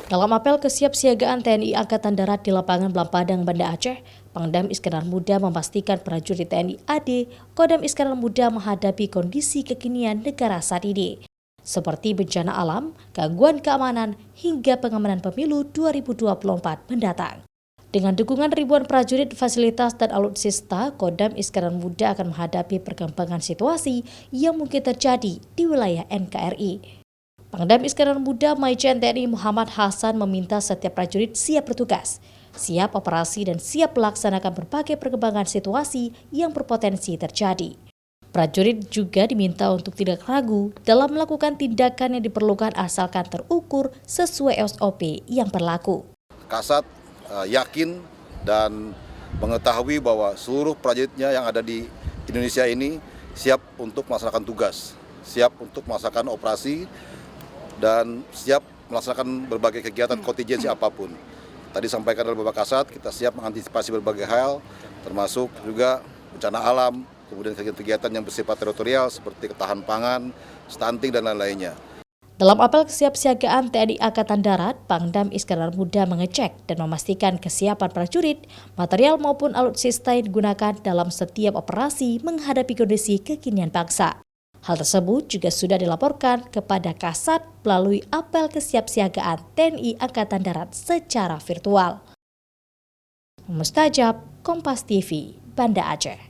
Dalam apel kesiapsiagaan TNI Angkatan Darat di lapangan Blampadang, Banda Aceh, Pangdam Iskandar Muda memastikan prajurit TNI AD Kodam Iskandar Muda menghadapi kondisi kekinian negara saat ini, seperti bencana alam, gangguan keamanan, hingga pengamanan pemilu 2024 mendatang. Dengan dukungan ribuan prajurit, fasilitas, dan alutsista, Kodam Iskandar Muda akan menghadapi perkembangan situasi yang mungkin terjadi di wilayah NKRI. Pangdam Iskandar Muda Majen TNI Muhammad Hasan meminta setiap prajurit siap bertugas, siap operasi, dan siap melaksanakan berbagai perkembangan situasi yang berpotensi terjadi. Prajurit juga diminta untuk tidak ragu dalam melakukan tindakan yang diperlukan asalkan terukur sesuai SOP yang berlaku. Kasat yakin dan mengetahui bahwa seluruh prajuritnya yang ada di Indonesia ini siap untuk melaksanakan tugas, siap untuk melaksanakan operasi, dan siap melaksanakan berbagai kegiatan kontingensi apapun. Tadi sampaikan oleh Bapak Kasat, kita siap mengantisipasi berbagai hal, termasuk juga bencana alam, kemudian kegiatan yang bersifat teritorial seperti ketahanan pangan, stunting, dan lain-lainnya. Dalam apel kesiapsiagaan TNI Angkatan Darat, Pangdam Iskandar Muda mengecek dan memastikan kesiapan prajurit, material maupun alutsista yang digunakan dalam setiap operasi menghadapi kondisi kekinian bangsa. Hal tersebut juga sudah dilaporkan kepada Kasat melalui apel kesiapsiagaan TNI Angkatan Darat secara virtual. Mustajab, Kompas TV, Banda Aceh.